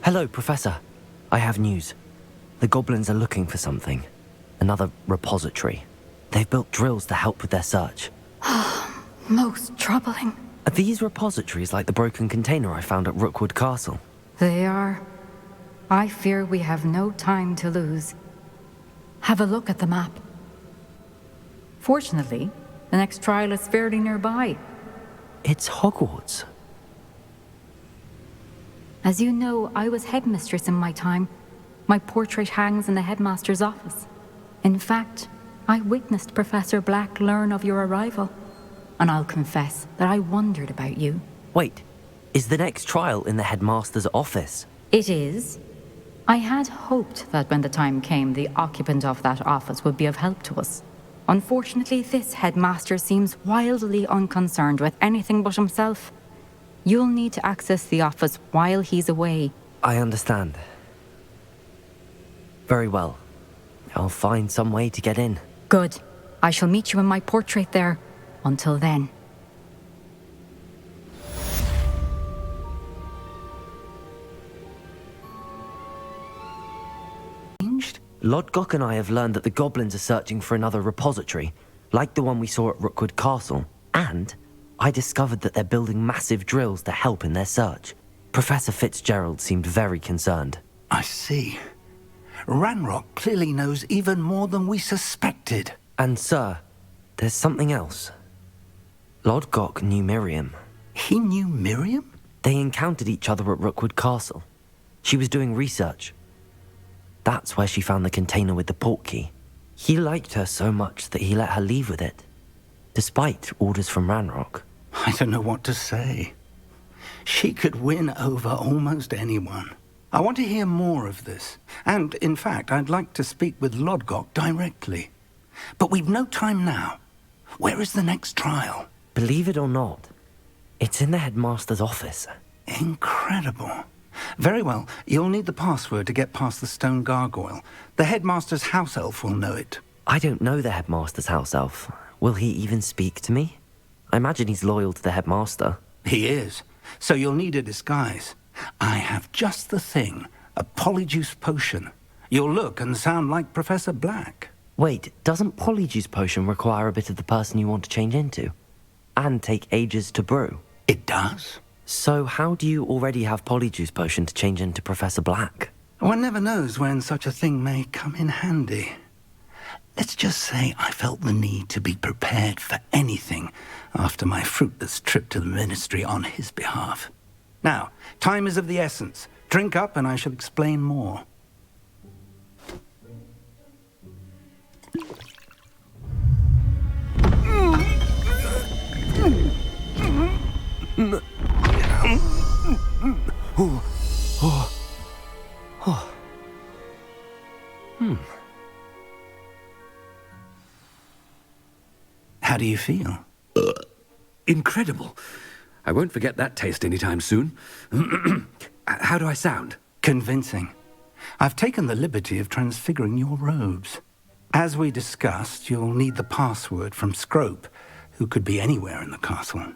Hello, Professor. I have news. The goblins are looking for something. Another repository. They've built drills to help with their search. Most troubling. Are these repositories like the broken container I found at Rookwood Castle? They are. I fear we have no time to lose. Have a look at the map. Fortunately, the next trial is fairly nearby. It's Hogwarts. As you know, I was headmistress in my time. My portrait hangs in the headmaster's office. In fact, I witnessed Professor Black learn of your arrival. And I'll confess that I wondered about you. Wait, is the next trial in the headmaster's office? It is. I had hoped that when the time came, the occupant of that office would be of help to us. Unfortunately, this headmaster seems wildly unconcerned with anything but himself. You'll need to access the office while he's away. I understand. Very well. I'll find some way to get in. Good. I shall meet you in my portrait there. Until then. Lodgok and I have learned that the goblins are searching for another repository, like the one we saw at Rookwood Castle. And I discovered that they're building massive drills to help in their search. Professor Fицdzerald seemed very concerned. I see. Ranrock clearly knows even more than we suspected. And sir, there's something else. Lodgok knew Miriam. He knew Miriam? They encountered each other at Rookwood Castle. She was doing research. That's where she found the container with the portkey. He liked her so much that he let her leave with it, despite orders from Ranrock. I don't know what to say. She could win over almost anyone. I want to hear more of this. And, in fact, I'd like to speak with Lodgok directly. But we've no time now. Where is the next trial? Believe it or not, it's in the headmaster's office. Incredible. Very well. You'll need the password to get past the stone gargoyle. The headmaster's house elf will know it. I don't know the headmaster's house elf. Will he even speak to me? I imagine he's loyal to the headmaster. He is. So you'll need a disguise. I have just the thing. A polyjuice potion. You'll look and sound like Professor Black. Wait, doesn't polyjuice potion require a bit of the person you want to change into? And take ages to brew? It does. So how do you already have polyjuice potion to change into Professor Black? One never knows when such a thing may come in handy. Let's just say I felt the need to be prepared for anything after my fruitless trip to the ministry on his behalf. Now, time is of the essence. Drink up and I shall explain more. How do you feel? Incredible. I won't forget that taste anytime soon. How do I sound? Convincing. I've taken the liberty of transfiguring your robes. As we discussed, you'll need the password from Scrope, who could be anywhere in the castle.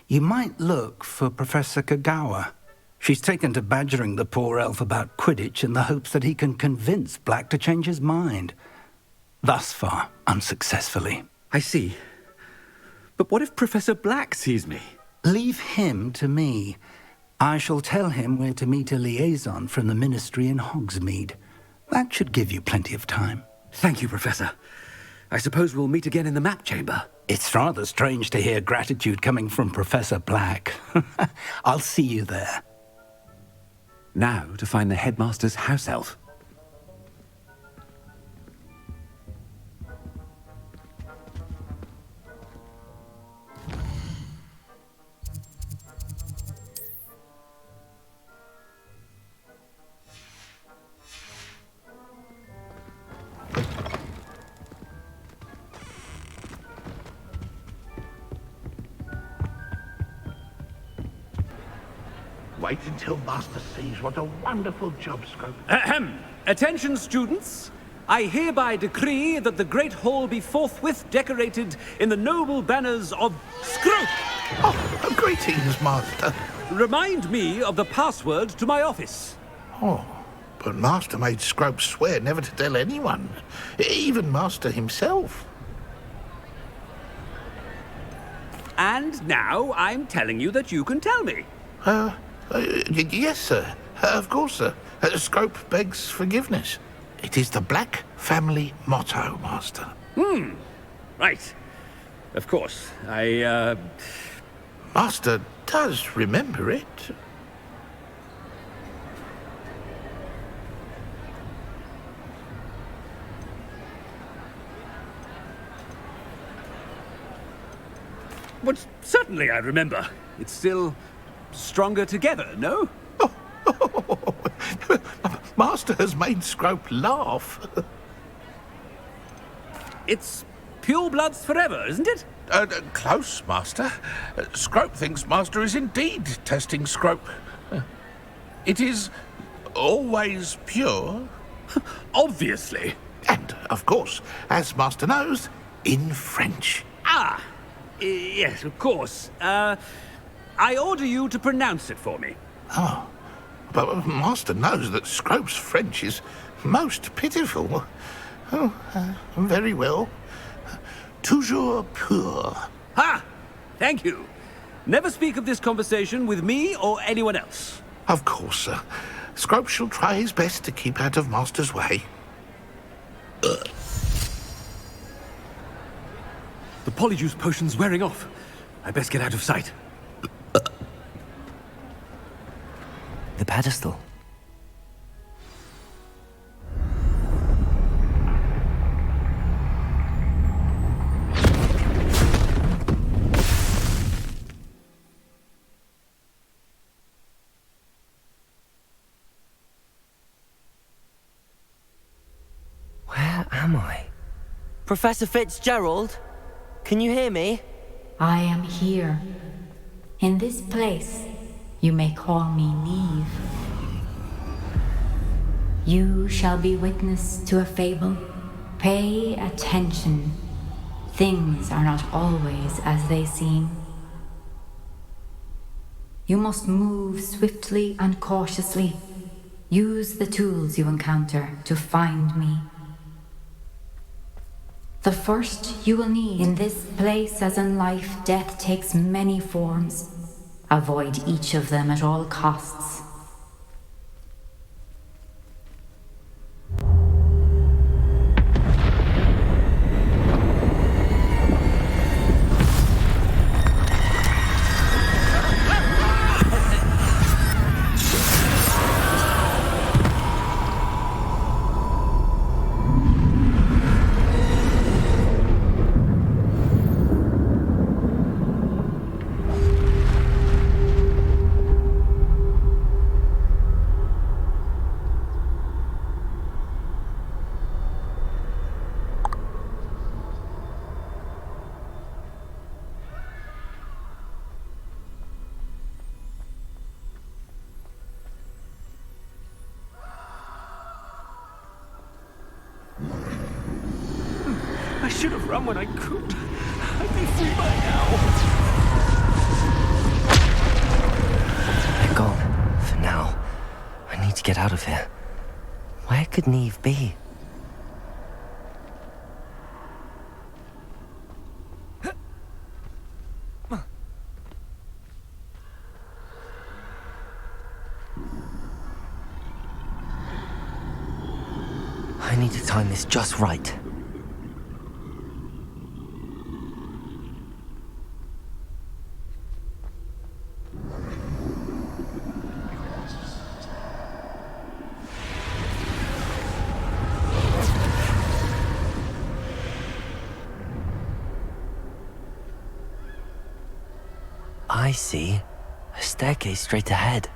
You might look for Professor Kagawa. She's taken to badgering the poor elf about Quidditch in the hopes that he can convince Black to change his mind. Thus far, unsuccessfully. I see. But what if Professor Black sees me? Leave him to me. I shall tell him where to meet a liaison from the ministry in Hogsmeade. That should give you plenty of time. Thank you, Professor. I suppose we'll meet again in the map chamber. It's rather strange to hear gratitude coming from Professor Black. I'll see you there. Now to find the headmaster's house elf. Wait until Master sees what a wonderful job Scrope. Ahem. Attention, students. I hereby decree that the Great Hall be forthwith decorated in the noble banners of Scrope. Oh, greetings, Master. Remind me of the password to my office. Oh, but Master made Scrope swear never to tell anyone, even Master himself. And now I'm telling you that you can tell me. Yes, sir. Of course, sir. Scrope begs forgiveness. It is the Black family motto, Master. Right. Of course. Master does remember it. But certainly I remember. It's still stronger together, no? Master has made Scrope laugh. It's pure bloods forever, isn't it? Close, Master. Scrope thinks Master is indeed testing Scrope. It is always pure. Obviously. And, of course, as Master knows, in French. Yes, of course. I order you to pronounce it for me. But Master knows that Scrope's French is most pitiful. Very well. Toujours pur. Ha! Thank you. Never speak of this conversation with me or anyone else. Of course, sir. Scrope shall try his best to keep out of Master's way. The polyjuice potion's wearing off. I best get out of sight. The pedestal. Where am I? Professor Fitzgerald? Can you hear me? I am here. In this place, you may call me Ниев. You shall be witness to a fable. Pay attention. Things are not always as they seem. You must move swiftly and cautiously. Use the tools you encounter to find me. The first you will need in this place, as in life, death takes many forms. Avoid each of them at all costs. I should have run when I could. I'd be free by now. They're gone. For now. I need to get out of here. Where could Ниев be? I need to time this just right. I see a staircase straight ahead.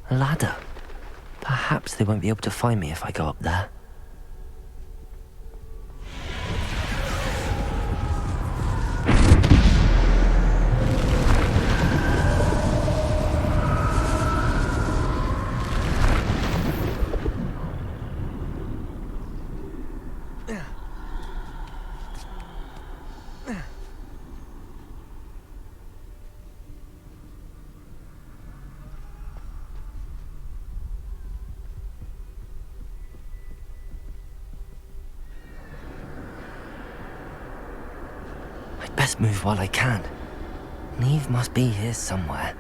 A ladder. Perhaps they won't be able to find me if I go up there. Best move while I can. Ниев must be here somewhere.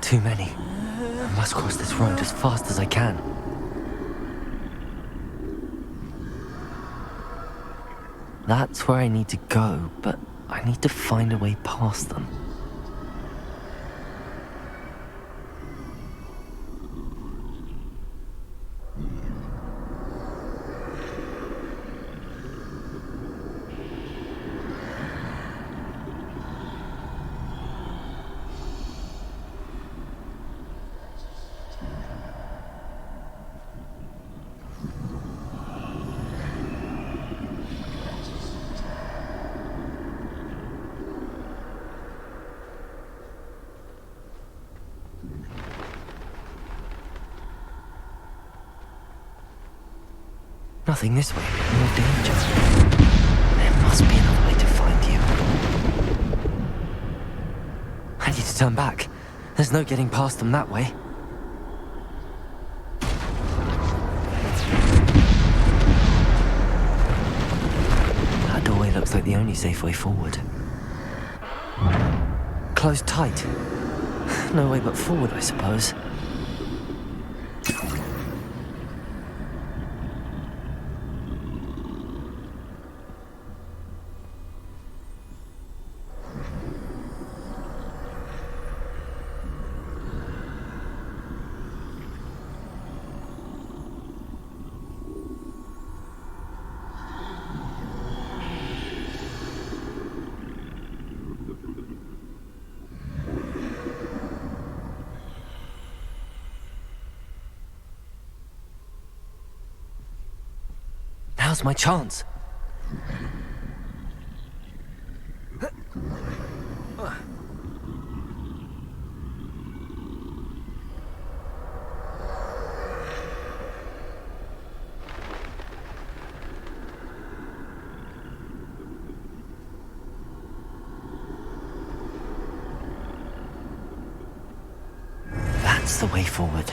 Too many. I must cross this road as fast as I can. That's where I need to go, but I need to find a way past them. Nothing this way, more danger. There must be another way to find you. I need to turn back. There's no getting past them that way. That doorway looks like the only safe way forward. Closed tight. No way but forward, I suppose. Now's my chance. That's the way forward.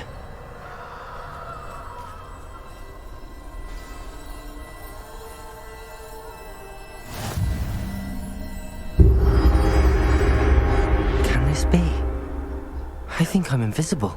I think I'm invisible.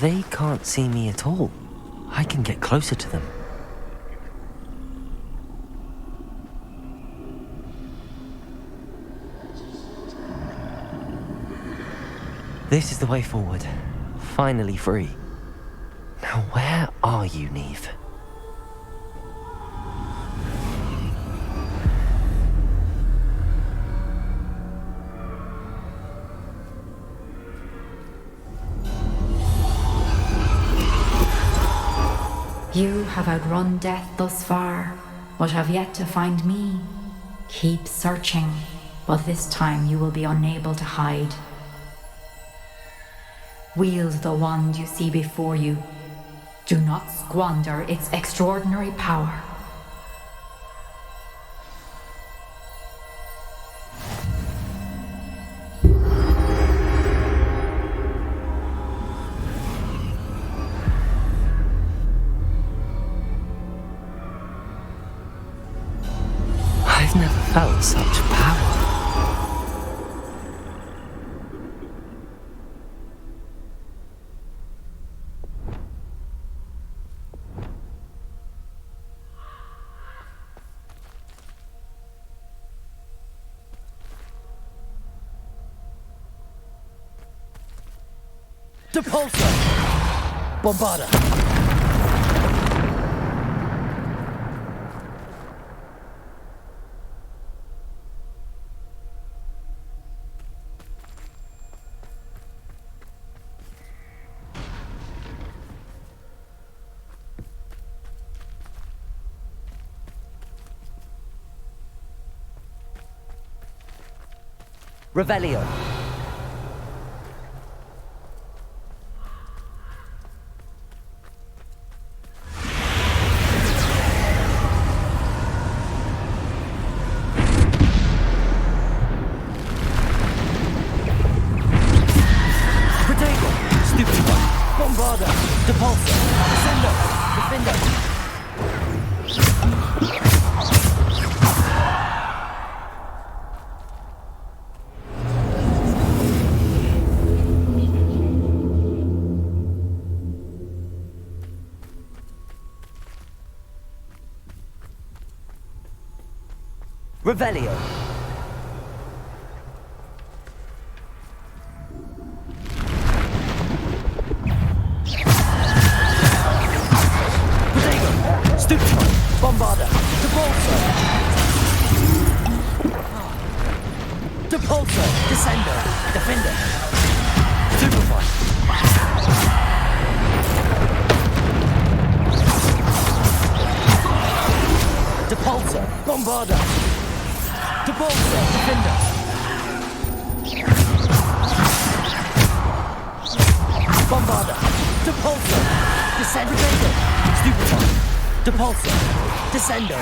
They can't see me at all. I can get closer to them. This is the way forward. Finally free. Now where are you, Ниев? You have outrun death thus far. but have yet to find me. Keep searching, but this time you will be unable to hide. Wield the wand you see before you. Do not squander its extraordinary power. I've never felt such power. Depulso! Bombarda! Revelio. Protego. Stupid one. Bombarda. Depulso. Descendo. Defendo. Revelio. Protego. Stupefy. Bombarda. Depulso. Depulso. Descendo. Defender. Stupefy. Depulso. Bombarda. Depulso, defender. Bombarda. Depulso. Descendo. Stupefy. Depulso. Descendo.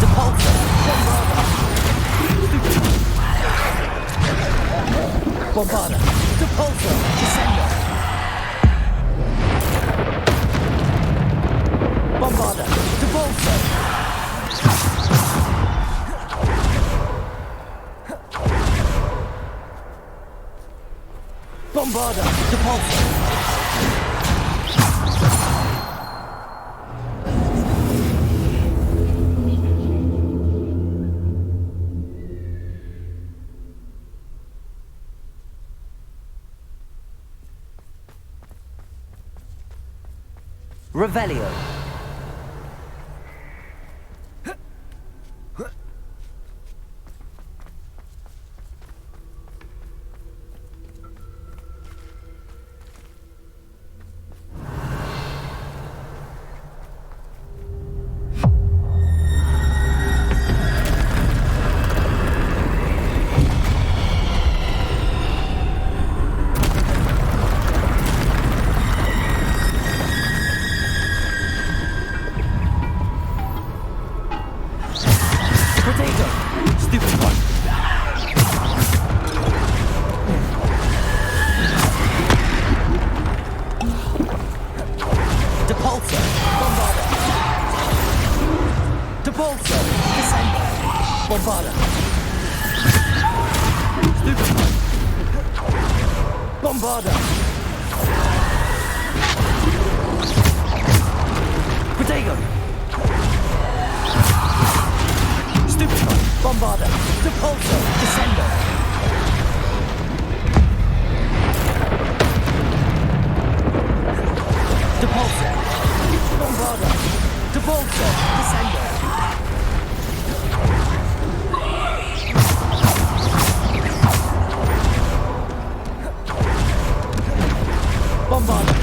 Depulso. Bombarda. Stupefy. Bombarda. Depulso. Descendo. Bombarda. Depulso. Bombarda. Depulso. Revelio. Bombarda. Stupefy. Bombarda. Protego. Stupefy. Bombarda. Depulso. Descendo. Depulso. Bombarda. Depulso. Descendo. Bombarda.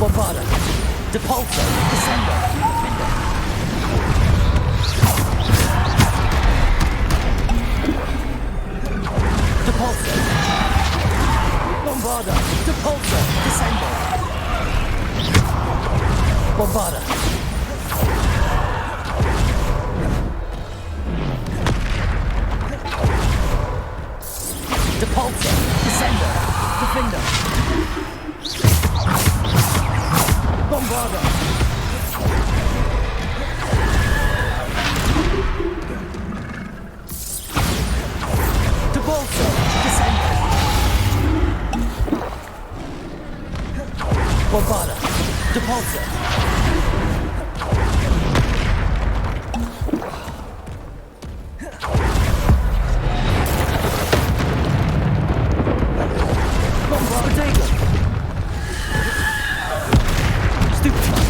Bombarda. Depulso. Descendo. Depulso. Bombarda. Depulso. Descendo. Bombarda. Depulso. Descendo. Defender. Bombarda. Depulso. Descendo. Bombarda. Depulso. Bombarda. Stupefy.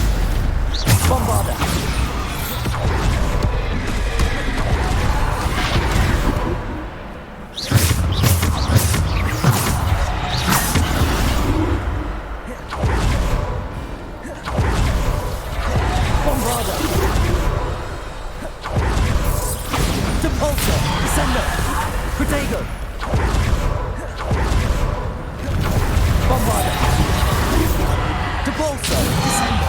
Bombarda. Bombarda. Depulso. Descendo. Protego. Bombarda. Depulso. Descendo.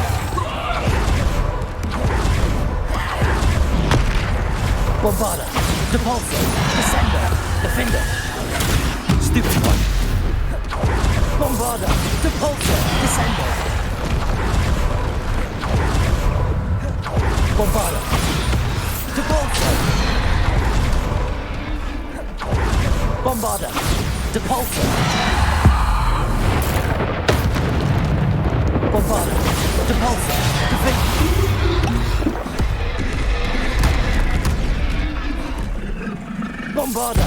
Bombarda. Depulso. Descendo. Defender. Stupefy. Bombarda. Depulso. Descendo. Bombarda. Depulso. Bombarda. Depulso. Bombarda. Depulso. Defend. Bombarda.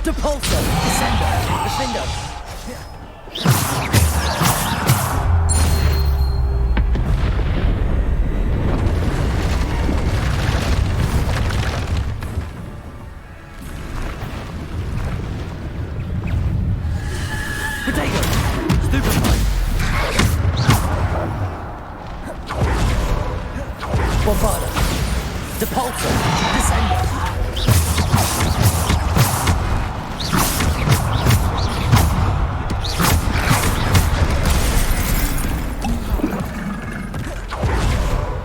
Depulso. Descendo. Defender. Protego. Stupefy. Bombarda. Depulso. Descendo.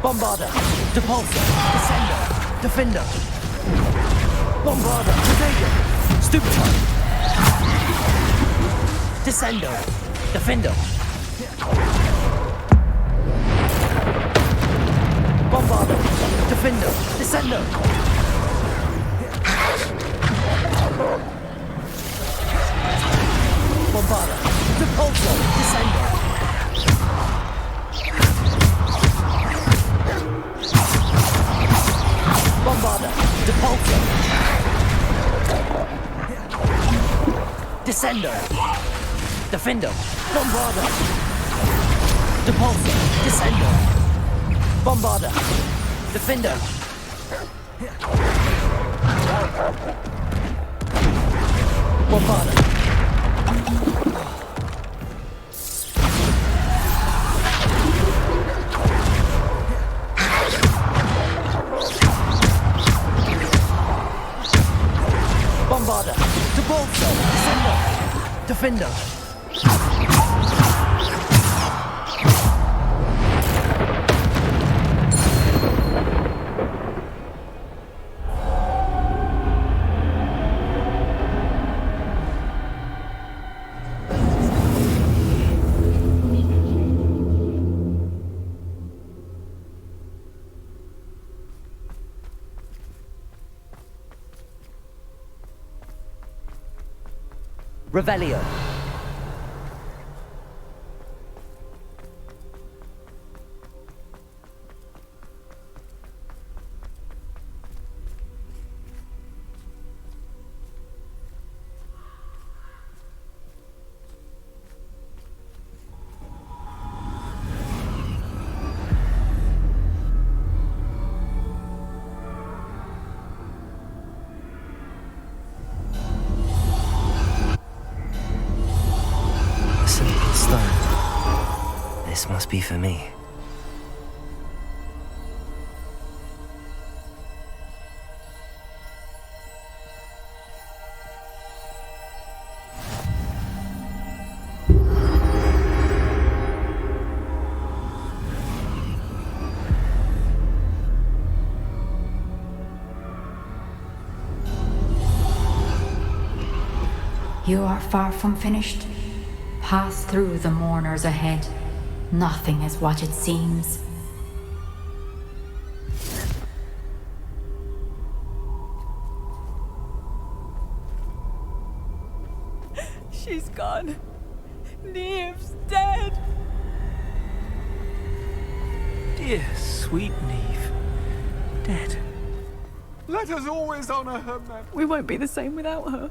Bombarda. Depulso. Descendo. Defender. Bombarda. Protego. Stupefy. Descendo. Defender. Bombarda. Defender. Descendo. Bombarda. Depulso. Descendo. Bombarda. Depulso. Descendo. Defender. Bombarda. Depulso. Descendo. Bombarda. Defender. Bombarda. Bombarda. Depulso. Descendo. Defender. Revelio. must be for me. You are far from finished. Pass through the mourners ahead. Nothing is what it seems. She's gone. Niev's dead. Dear sweet Niamh. Dead. Let us always honor her memory. We won't be the same without her.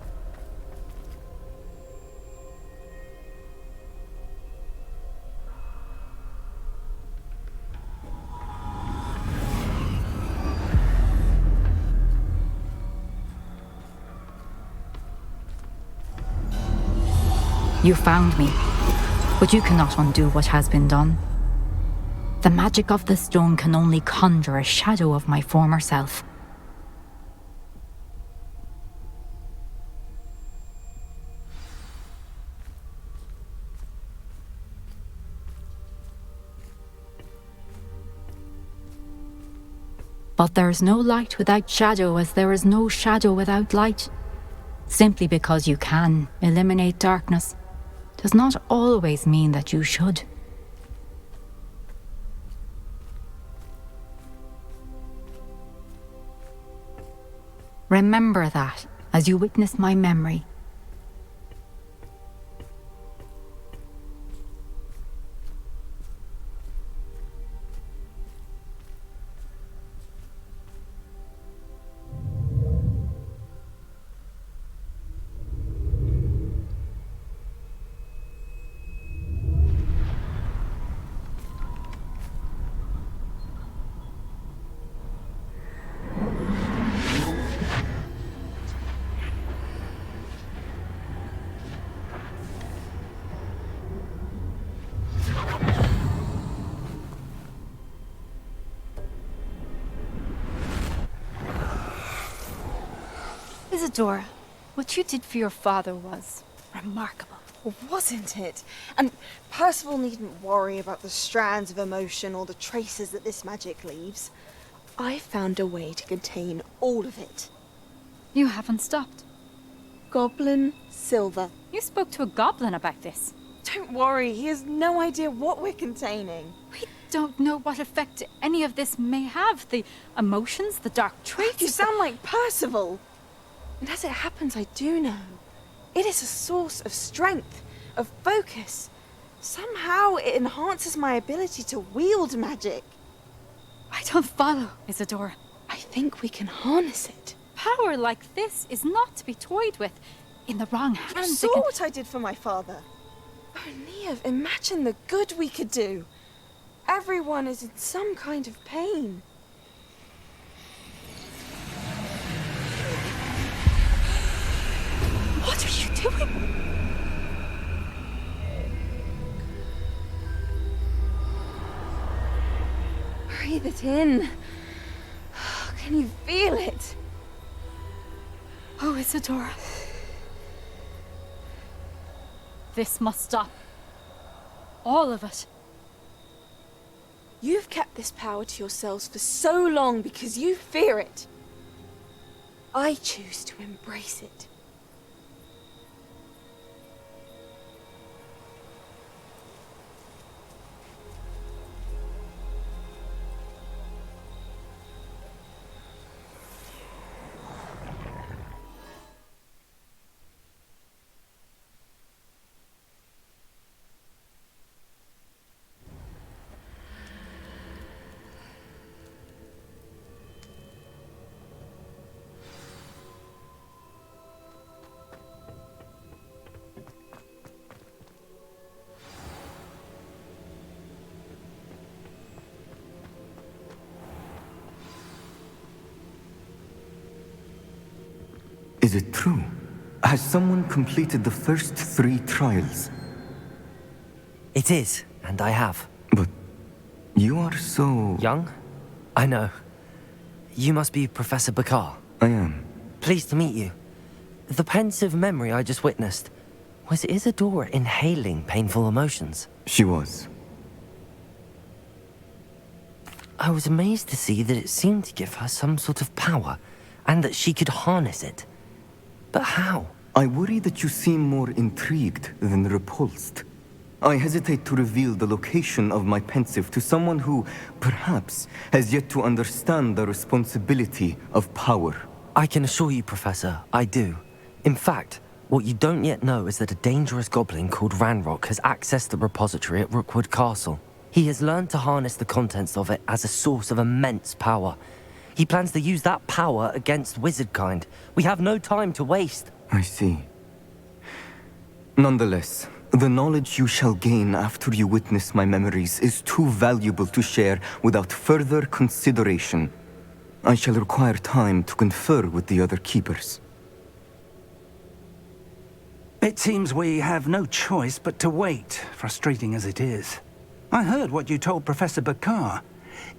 You found me, but you cannot undo what has been done. The magic of the stone can only conjure a shadow of my former self. But there is no light without shadow, as there is no shadow without light. Simply because you can eliminate darkness does not always mean that you should. Remember that as you witness my memory. Isadora, what you did for your father was remarkable. Wasn't it? And Percival needn't worry about the strands of emotion or the traces that this magic leaves. I found a way to contain all of it. You haven't stopped. Goblin Silver. You spoke to a goblin about this. Don't worry, he has no idea what we're containing. We don't know what effect any of this may have. The emotions, the dark traits. You sound like Percival. And as it happens, I do know. It is a source of strength, of focus. Somehow it enhances my ability to wield magic. I don't follow, Isadora. I think we can harness it. Power like this is not to be toyed with. In the wrong You hands, saw what I did for my father. Oh, Niov, imagine the good we could do. Everyone is in some kind of pain. What are you doing? Breathe it in. Can you feel it? Oh, Isadora. This must stop. All of it. You've kept this power to yourselves for so long because you fear it. I choose to embrace it. Is it true? Has someone completed the first 3 trials? It is, and I have. But You are so... Young? I know. You must be Professor Bakar. I am. Pleased to meet you. The pensive memory I just witnessed, was Isadora inhaling painful emotions? She was. I was amazed to see that it seemed to give her some sort of power, and that she could harness it. But how? I worry that you seem more intrigued than repulsed. I hesitate to reveal the location of my pensive to someone who, perhaps, has yet to understand the responsibility of power. I can assure you, Professor, I do. In fact, what you don't yet know is that a dangerous goblin called Ranrock has accessed the repository at Rookwood Castle. He has learned to harness the contents of it as a source of immense power. He plans to use that power against wizardkind. We have no time to waste. I see. Nonetheless, the knowledge you shall gain after you witness my memories is too valuable to share without further consideration. I shall require time to confer with the other keepers. It seems we have no choice but to wait, frustrating as it is. I heard what you told Professor Bakar.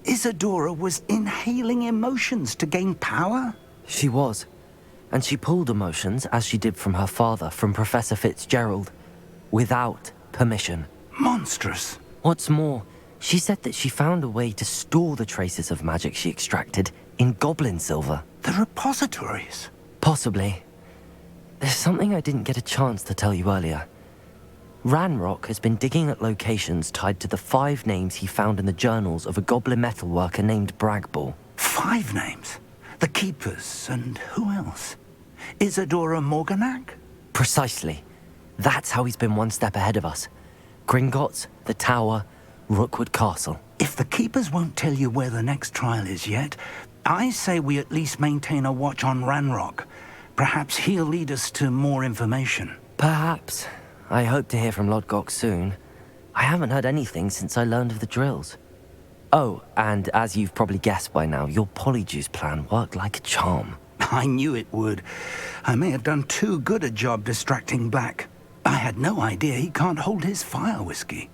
Isadora was inhaling emotions to gain power? She was. And she pulled emotions, as she did from her father, from Professor Fitzdgerald, without permission. Monstrous. What's more, she said that she found a way to store the traces of magic she extracted in goblin silver. The repositories? Possibly. There's something I didn't get a chance to tell you earlier. Ranrock has been digging at locations tied to the 5 names he found in the journals of a goblin metalworker named Bragball. 5 names? The Keepers, and who else? Isadora Morganac? Precisely. That's how he's been one step ahead of us. Gringotts, the Tower, Rookwood Castle. If the Keepers won't tell you where the next trial is yet, I say we at least maintain a watch on Ranrock. Perhaps he'll lead us to more information. Perhaps. I hope to hear from Lodgok soon. I haven't heard anything since I learned of the drills. Oh, and as you've probably guessed by now, your polyjuice plan worked like a charm. I knew it would. I may have done too good a job distracting Black. I had no idea he can't hold his fire whiskey.